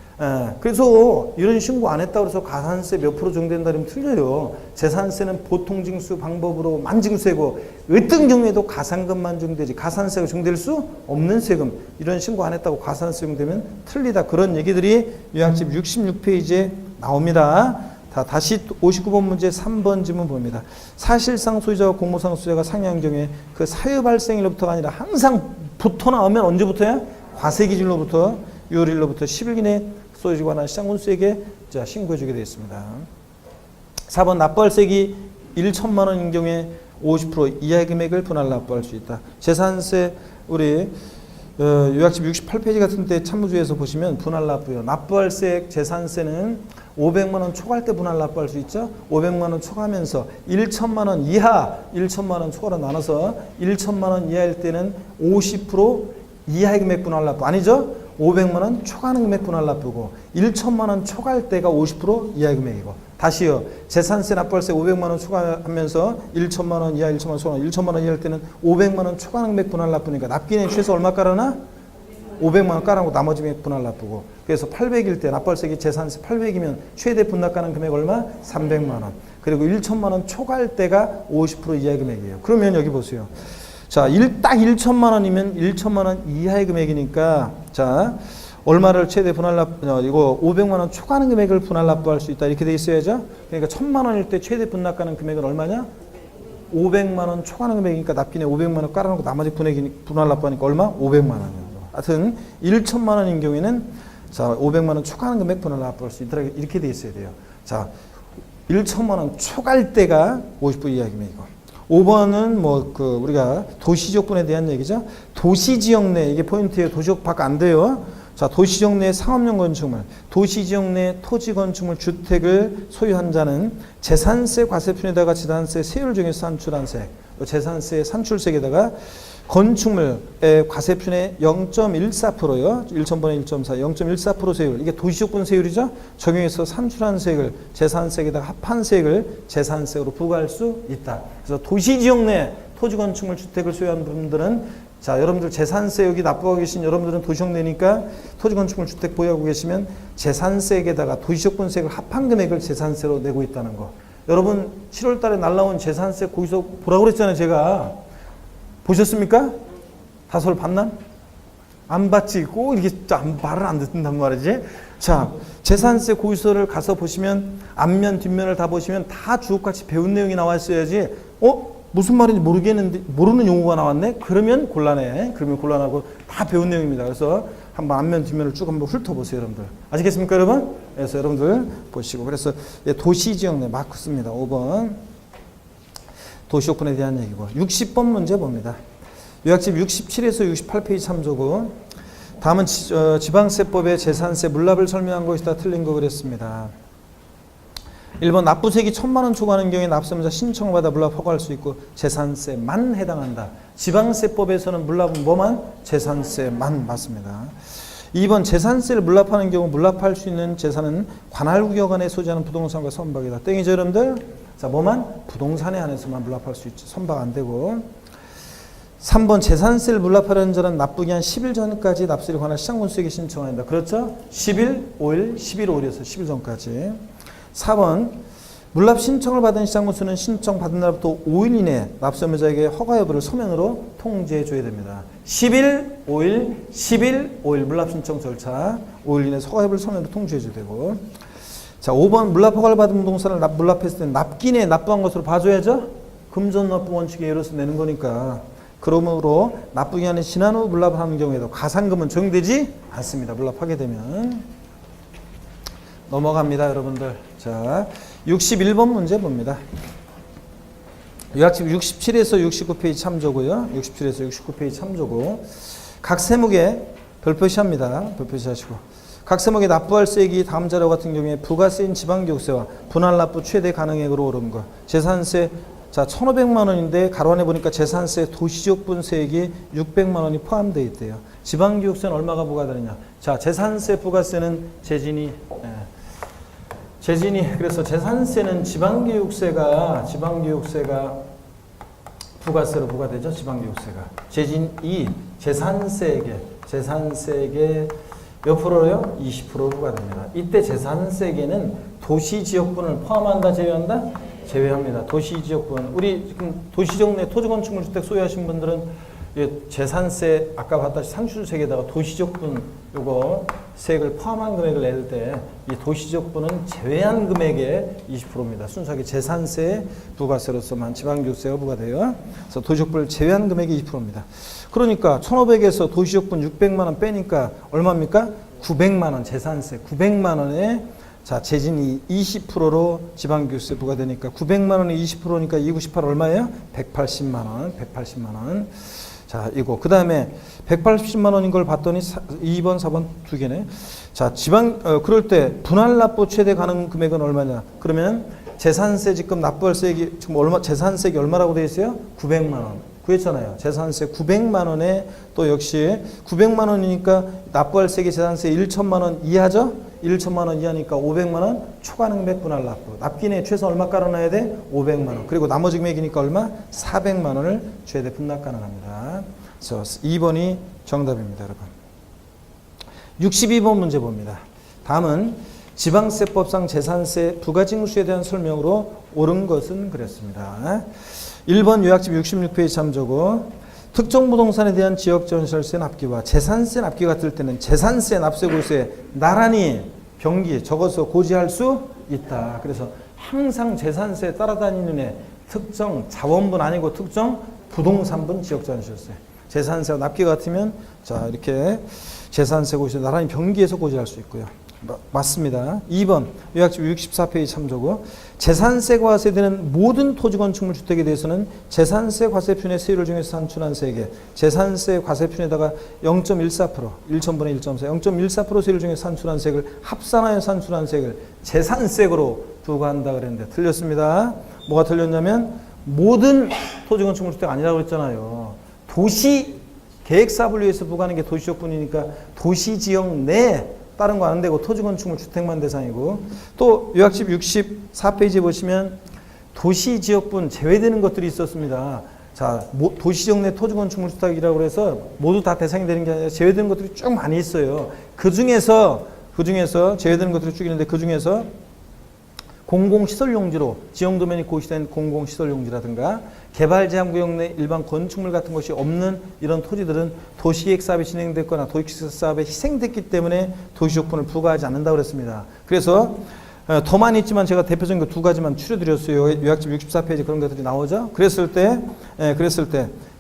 그래서 이런 신고 안 했다고 해서 가산세 몇 프로 적용된다 그러면 틀려요. 재산세는 보통징수 방법으로 만징수세고 어떤 경우에도 가산금만 적용되지 가산세가 적용될 수 없는 세금. 이런 신고 안 했다고 가산세 적용되면 틀리다. 그런 얘기들이 요약집 66페이지에 나옵니다. 다시 59번 문제 3번 지문 봅니다. 사실상 소유자와 공모상 소유자가 상이한 경우에 그 사유 발생일로부터가 아니라 항상 부터 나오면 언제부터야? 과세기준일로부터 6월 1일로부터 10일 이내 소유지 관한 시장군수에게 신고해주게 되어 있습니다. 4번 납부할세기 1천만 원인 경우에 50% 이하의 금액을 분할 납부할 수 있다. 재산세 우리 요약집 68페이지 같은 데 참조에서 보시면 분할 납부요. 납부할세 재산세는 500만 원 초과할 때 분할 납부할 수 있죠. 500만 원 초과하면서 1천만 원 이하, 1천만 원 초과로 나눠서 1천만 원 이하일 때는 50% 이하의 금액 분할 납부 아니죠? 500만 원 초과하는 금액 분할 납부고 1천만 원 초과할 때가 50% 이하의 금액이고 다시요. 재산세 납부할세 500만 원 초과하면서 1천만 원 이하 1천만 원 초과 1천만 원 이하일 때는 500만 원 초과하는 금액 분할 납부니까 납기는 최소 얼마 깔아나? 500만 원 깔아놓고 나머지 금액 분할 납부고 그래서 800일 때 납부할세기 재산세 800이면 최대 분납 가능 금액 얼마? 300만 원. 그리고 1천만 원 초과할 때가 50% 이하의 금액이에요. 그러면 여기 보세요. 자, 딱 1천만 원이면 1천만 원 이하의 금액이니까 자, 얼마를 최대 분할 이거 500만 원 초과하는 금액을 분할 납부할 수 있다. 이렇게 돼 있어야죠. 그러니까 1000만 원일 때 최대 분납 가능 금액은 얼마냐? 500만 원 초과하는 금액이니까 납기네 500만 원 깔아놓고 나머지 분할 납부하니까 얼마? 500만 원이요. 하여튼 1천만 원인 경우에는 자, 500만 원 초과하는 금액 분할 납부할 수 있다. 이렇게 돼 있어야 돼요. 자, 1천만 원 초과할 때가 50% 이하 금액이고 5번은 우리가 도시지역분에 대한 얘기죠. 도시지역 내 이게 포인트예요. 도시지역 밖 안 돼요. 자, 도시지역 내 상업용 건축물, 도시지역 내 토지 건축물 주택을 소유한 자는 재산세 과세편에다가 재산세 세율 중에서 산출한 세액, 재산세 산출세액에다가 건축물의 과세편의 0.14%요. 1,000번에 1.4, 0.14% 세율. 이게 도시조건 세율이죠. 적용해서 산출한 세액을 재산세액에다가 합한 세액을 재산세로 부과할 수 있다. 그래서 도시지역 내 토지 건축물 주택을 소유한 분들은 자, 여러분들 재산세 여기 납부하고 계신 여러분들은 도시지역 내니까 토지 건축물 주택 보유하고 계시면 재산세액에다가 도시조건세액을 합한 금액을 재산세로 내고 있다는 거. 여러분 7월 달에 날라온 재산세 거기서 보라고 그랬잖아요. 제가. 보셨습니까? 다소를 봤나? 안 봤지. 꼭 이게 말을 안 듣는단 말이지. 자, 재산세 고유서를 가서 보시면 앞면 뒷면을 다 보시면 다 주옥같이 배운 내용이 나와 있어야지. 무슨 말인지 모르겠는데 모르는 용어가 나왔네? 그러면 곤란해. 그러면 곤란하고 다 배운 내용입니다. 그래서 한번 앞면 뒷면을 쭉 한번 훑어보세요, 여러분들. 아시겠습니까, 여러분? 그래서 여러분들 보시고 그래서 도시지역 내 마크 씁니다. 5번. 도시조건에 대한 얘기고 60번 문제 봅니다. 요약집 67에서 68페이지 참조고 다음은 지방세법의 재산세 물납을 설명한 것이다. 틀린 거 그랬습니다. 1번 납부세액이 1,000만 원 초과하는 경우에 납세문자 신청을 받아 물납 허가할 수 있고 재산세만 해당한다. 지방세법에서는 물납은 뭐만? 재산세만 맞습니다. 2번 재산세를 물납하는 경우 물납할 수 있는 재산은 관할구역 안에 소지하는 부동산과 선박이다. 땡이죠, 여러분들? 자, 뭐만? 부동산에 한해서만 물납할 수 있죠. 선박 안 되고. 3번 재산세를 물납하려는 자는 납부기한 10일 전까지 납세를 관할 시장군수에게 신청해야 한다. 그렇죠? 10일, 5일, 11, 5일에서 10일 전까지. 4번 물납 신청을 받은 시장군수는 신청 받은 날부터 5일 이내 납세의무자에게 허가 여부를 서면으로 통지해 줘야 됩니다. 10일, 5일, 10일, 5일 물납 신청 절차 5일 이내 허가 여부를 서면으로 통지해 줘야 되고 자 5번 물납 허가를 받은 부동산을 물납했을 때 납기내에 납부한 것으로 봐줘야죠. 금전 납부 원칙에 의해서 내는 거니까 그러므로 납부기한이 지난 후 물납을 하는 경우에도 가산금은 적용되지 않습니다. 물납하게 되면 넘어갑니다, 여러분들. 자, 61번 문제 봅니다. 요약집 67에서 69페이지 참조고요. 67에서 69페이지 참조고 각 세목에 별표시합니다. 별표시하시고 각 세목에 납부할 세액이 다음 자료 같은 경우에 부가세인 지방교육세와 분할납부 최대 가능액으로 오른 거. 재산세 자 1,500만 원인데 가로 안에 보니까 재산세 도시지역분 세액이 600만 원이 포함되어 있대요. 지방교육세는 얼마가 부과되느냐. 자 재산세 부가세는 재진이 그래서 재산세는 지방교육세가 부가세로 부과되죠. 지방교육세가 재진이 재산세액의 몇 프로요? 20% 부과됩니다. 이때 재산세액에는 도시지역분을 포함한다, 제외한다? 제외합니다. 도시지역분. 우리 지금 도시지역 내 토지건축물 주택 소유하신 분들은 재산세 아까 봤다시피 산출세액에다가 도시지역분 요거 세액을 포함한 금액을 낼 때 이 도시지역분은 제외한 금액의 20%입니다. 순수하게 재산세 부가세로서만 지방교육세가 부과돼요. 그래서 도시지역분을 제외한 금액이 20%입니다. 그러니까 1,500에서 도시지역분 600만 원 빼니까 얼마입니까? 900만 원 재산세 900만 원에 자 재진이 20%로 지방교육세 부과되니까 900만 원에 20%니까 298 얼마예요? 180만 원. 180만 원. 자, 이거. 그 다음에 180만 원인 걸 봤더니 2번, 4번 두 개네. 자, 그럴 때 분할납부 최대 가능 금액은 얼마냐? 그러면 재산세 지금 납부할 세액이 지금 재산세액이 얼마라고 되어 있어요? 900만 원. 구했잖아요. 재산세 900만 원에 또 역시 900만 원이니까 납부할 세액이 재산세 1천만 원 이하죠? 1천만 원 이하니까 500만 원 초과능백 분할납부. 납기내 최소 얼마 깔아놔야 돼? 500만 원. 그리고 나머지 금액이니까 얼마? 400만 원을 최대 분납 가능합니다. 그래서 2번이 정답입니다, 여러분. 62번 문제 봅니다. 다음은 지방세법상 재산세 부가징수에 대한 설명으로 옳은 것은 그랬습니다. 1번 요약집 66페이지 참조고 특정 부동산에 대한 지역전월세 납기와 재산세 납기 같을 때는 재산세 납세고세 나란히 병기 적어서 고지할 수 있다. 그래서 항상 재산세에 따라다니는 애 특정 자원분 아니고 특정 부동산분 지역전월세 재산세와 납기 같으면 자 이렇게 재산세 고지세 나란히 병기해서 고지할 수 있고요. 맞습니다. 2번 요약집 64페이지 참조고 재산세가 과세되는 모든 토지 건축물 주택에 대해서는 재산세 과세표준의 세율을 중에서 산출한 세액에 재산세 과세표준에다가 0.14% 1,000분의 1.4 0.14% 세율 중에서 산출한 세액을 합산하여 산출한 세액을 재산세액으로 부과한다 그랬는데 틀렸습니다. 뭐가 틀렸냐면 모든 토지 건축물 주택 아니라고 그랬잖아요. 도시 계획사업을 위해서 부과하는 게 도시적분이니까 도시지역 내 다른 거 안 되고 토지 건축물 주택만 대상이고 또 요약집 64페이지에 보시면 도시지역분 제외되는 것들이 있었습니다. 자, 도시지역 내 토지 건축물 주택이라고 해서 모두 다 대상이 되는 게 아니라 제외되는 것들이 쭉 많이 있어요. 그 중에서 제외되는 것들이 쭉 있는데 그 중에서 공공시설용지로 지형도면이 고시된 공공시설용지라든가 개발제한구역 내 일반 건축물 같은 것이 없는 이런 토지들은 도시계획사업이 진행됐거나 도시계획사업에 희생됐기 때문에 도시적분을 부과하지 않는다고 그랬습니다. 그래서 더 많이 있지만 제가 대표적인 거 두 가지만 추려드렸어요. 요약집 64페이지 그런 것들이 나오죠. 그랬을 때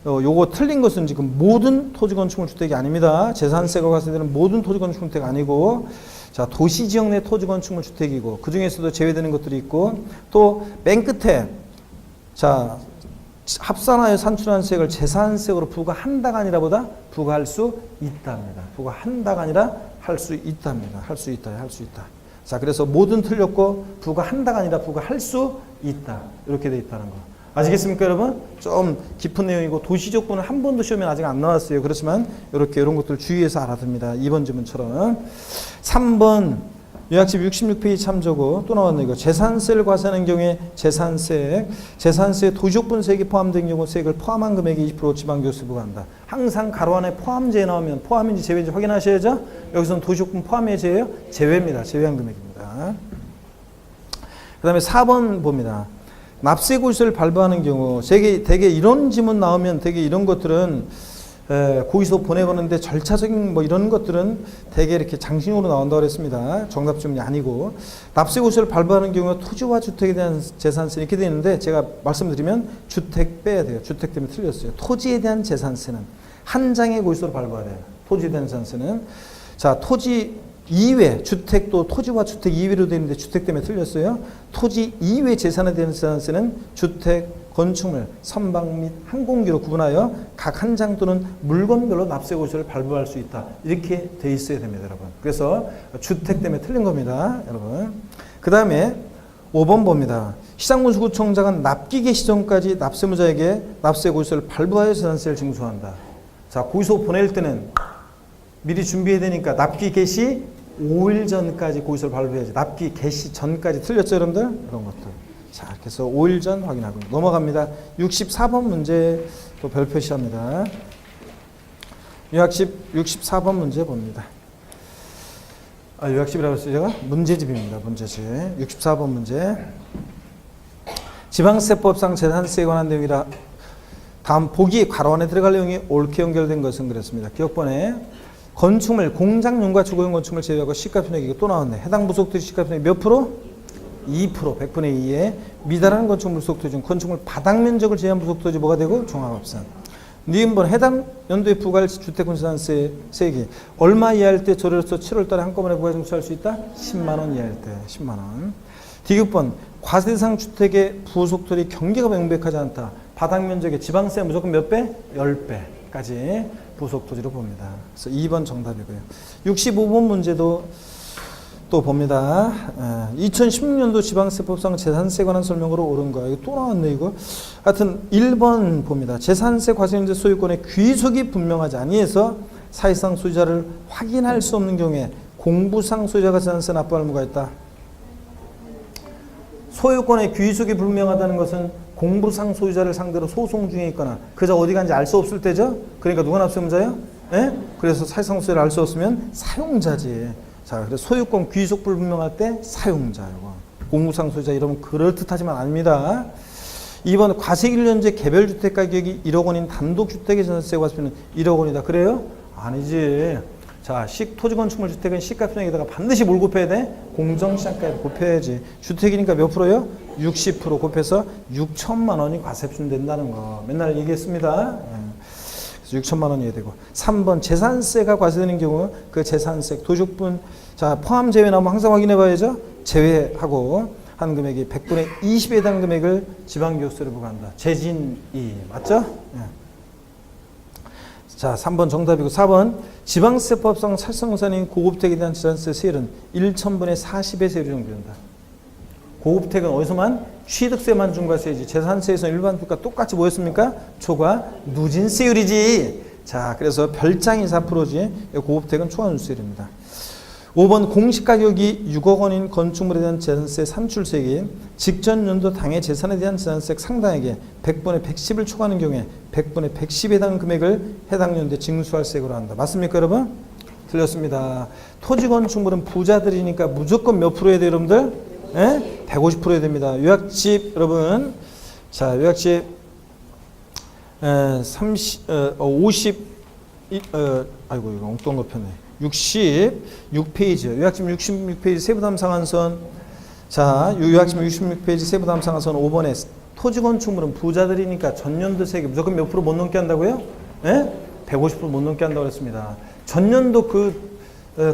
요거 틀린 것은 지금 모든 토지건축물 주택이 아닙니다. 재산세가 과세되는 모든 토지건축물 주택이 아니고 자, 도시지역 내 토지건축물 주택이고 그 중에서도 제외되는 것들이 있고 또 맨 끝에 자 합산하여 산출한 세액을 재산세액으로 부과한다가 아니라 보다 부과할 수 있답니다. 부과한다가 아니라 할 수 있답니다. 할 수 있다. 자, 그래서 모든 틀렸고 부과한다가 아니라 부과할 수 있다. 이렇게 돼 있다는 거. 아시겠습니까, 여러분? 좀 깊은 내용이고 도시적분은 한 번도 시험에 아직 안 나왔어요. 그렇지만 이런 것들 주의해서 알아둡니다. 2번 지문처럼. 3번 요약집 66페이지 참조고 또 나왔네 이거. 재산세를 과세하는 경우에 재산세 도시적분 세액이 포함된 경우 세액을 포함한 금액의 20% 지방교세 부과한다. 항상 가로 안에 포함제에 나오면 포함인지 제외인지 확인하셔야죠. 여기서는 도시적분 포함의 제외요? 제외입니다. 제외한 금액입니다. 그 다음에 4번 봅니다. 납세 고지서를 발부하는 경우 대개 이런 지문 나오면 대개 이런 것들은 고지서 보내보는데 절차적인 뭐 이런 것들은 대개 이렇게 장신으로 나온다고 그랬습니다. 정답 지문이 아니고 납세 고지서를 발부하는 경우 토지와 주택에 대한 재산세 이렇게 되어 있는데 제가 말씀드리면 주택 빼야 돼요. 주택 때문에 틀렸어요. 토지에 대한 재산세는 한 장의 고지서로 발부해야 돼요. 토지에 대한 재산세는 자 토지 이외 주택도 토지와 주택 이외로 되어 있는데 주택 때문에 틀렸어요. 토지 이외 재산에 대한 재산세는 주택, 건축물, 선박 및 항공기로 구분하여 각 한 장 또는 물건별로 납세 고지서를 발부할 수 있다. 이렇게 돼 있어야 됩니다, 여러분. 그래서 주택 때문에 틀린 겁니다, 여러분. 그 다음에 5번 봅니다. 시장군수구청장은 납기 개시 전까지 납세무자에게 납세 고지서를 발부하여 재산세를 징수한다. 자, 고지서 보낼 때는 미리 준비해야 되니까 납기 개시 5일 전까지 고지서를 발부해야지. 납기 개시 전까지 틀렸죠, 여러분들? 이런 것들. 자, 그래서 5일 전 확인하고 넘어갑니다. 64번 문제 또 별 표시합니다. 요약집 64번 문제 봅니다. 요약집이라고 했어요, 제가? 문제집입니다. 문제집. 64번 문제. 지방세법상 재산세에 관한 내용이라 다음 보기 괄호 안에 들어갈 내용이 옳게 연결된 것은 그랬습니다. 기억번에 건축물, 공장용과 주거용 건축물 제외하고 시가표 내기가 또 나왔네. 해당 부속토지 시가표 내기 몇 프로? 2%, 100분의 2에 미달하는 건축물 부속토지 중 건축물 바닥 면적을 제외한 부속토지 뭐가 되고? 종합합산. 니은번 해당 연도에 부과할 주택분재산세 세액이 얼마 이하일 때 조례로서 7월 달에 한꺼번에 부과 징수할 수 있다? 10만 원 이하일 때 10만 원. 디귿번 과세 대상 주택의 부속토지 경계가 명백하지 않다. 바닥 면적의 지방세 무조건 몇 배? 10배까지 부속토지로 봅니다. 그래서 2번 정답이고요. 65번 문제도 또 봅니다. 2016년도 지방세법상 재산세 관한 설명으로 옳은 거야. 이거 또 나왔네, 이거. 하여튼 1번 봅니다. 재산세 과세인재 소유권의 귀속이 분명하지 아니해서 사실상 소유자를 확인할 수 없는 경우에 공부상 소유자가 재산세 납부할 의무가 있다. 소유권의 귀속이 불명하다는 것은 공부상 소유자를 상대로 소송 중에 있거나 그저 어디 간지 알 수 없을 때죠. 그러니까 누가 납세의무자예요? 예? 그래서 사실상 소유를 알 수 없으면 사용자지. 자, 그래서 소유권 귀속 불분명할 때 사용자고. 공부상 소유자 이러면 그럴듯하지만 아닙니다. 2번 과세기일년제 개별주택 가격이 1억 원인 단독주택의 전세세 과세표는 1억 원이다. 그래요? 아니지. 자, 토지건축물 주택은 시가편액에다가 반드시 뭘 곱해야 돼? 공정시장가액 곱해야지. 주택이니까 몇 프로요? 60% 곱해서 6천만 원이 과세표 된다는 거. 맨날 얘기했습니다. 그래서 6천만 원이 되고. 3번 재산세가 과세되는 경우 그 재산세, 도적분 자, 포함 제외 나오면 항상 확인해 봐야죠. 제외하고 한 금액이 100분의 20에 해당 금액을 지방교육세로 부과한다. 재진이 맞죠? 예. 자, 3번 정답이고 4번 지방세법상 찰성산인 고급택에 대한 재산세 세율은 1,000분의 40의 세율이 정비된다. 고급택은 어디서만? 취득세만 중과세이지 재산세에서 일반 국가 똑같이 뭐였습니까? 초과 누진세율이지. 자, 그래서 별장이 4%지 고급택은 초과 누진세율입니다. 5번 공시가격이 6억 원인 건축물에 대한 재산세 산출세액이 직전 연도 당해 재산에 대한 재산세 상당액의 100분의 110을 초과하는 경우에 100분의 110에 해당 금액을 해당 연도에 징수할 세액으로 한다. 맞습니까, 여러분? 틀렸습니다. 토지 건축물은 부자들이니까 무조건 몇 프로 해야 돼요, 여러분들? 예? 150% 해야 됩니다. 요약집 여러분, 자, 요약집 50 아이고 이거 엉뚱한 거 폈네. 66페이지 요약집 66페이지 세부담 상한선. 자, 요약집 66페이지 세부담 상한선 5번에 토지 건축물은 부자들이니까 전년도 세액 무조건 몇 프로 못 넘게 한다고요? 예? 150% 못 넘게 한다고 그랬습니다. 전년도 그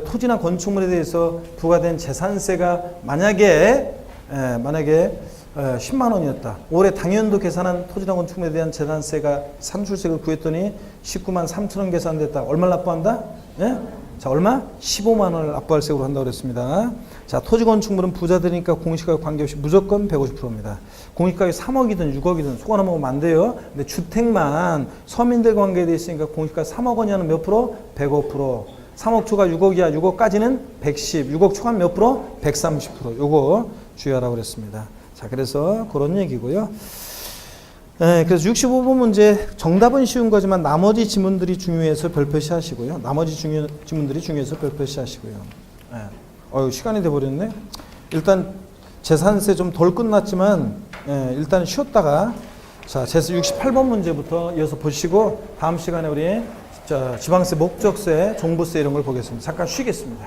토지나 건축물에 대해서 부과된 재산세가 만약에 10만 원이었다. 올해 당연도 계산한 토지나 건축물에 대한 재산세가 산출세를 구했더니 19만 3천 원 계산됐다. 얼마를 납부한다? 예? 자, 얼마? 15만 원을 납부할 세액으로 한다고 그랬습니다. 자, 토지 건축물은 부자들이니까 공시가격 관계없이 무조건 150%입니다. 공시가격이 3억이든 6억이든 속아나 먹으면 안 돼요. 근데 주택만 서민들 관계에 돼 있으니까 공시가격 3억 원이하는 몇 프로? 105%. 3억 초과 6억이야. 6억까지는 110. 6억 초과 몇 프로? 130%. 요거 주의하라고 그랬습니다. 자, 그래서 그런 얘기고요. 네, 그래서 65번 문제 정답은 쉬운 거지만 나머지 지문들이 중요해서 별표시 하시고요. 나머지 지문들이 중요해서 별표시 하시고요. 네. 시간이 돼버렸네. 일단 재산세 좀 덜 끝났지만 일단 쉬었다가 자, 제수 68번 문제부터 이어서 보시고 다음 시간에 우리 지방세, 목적세, 종부세 이런 걸 보겠습니다. 잠깐 쉬겠습니다.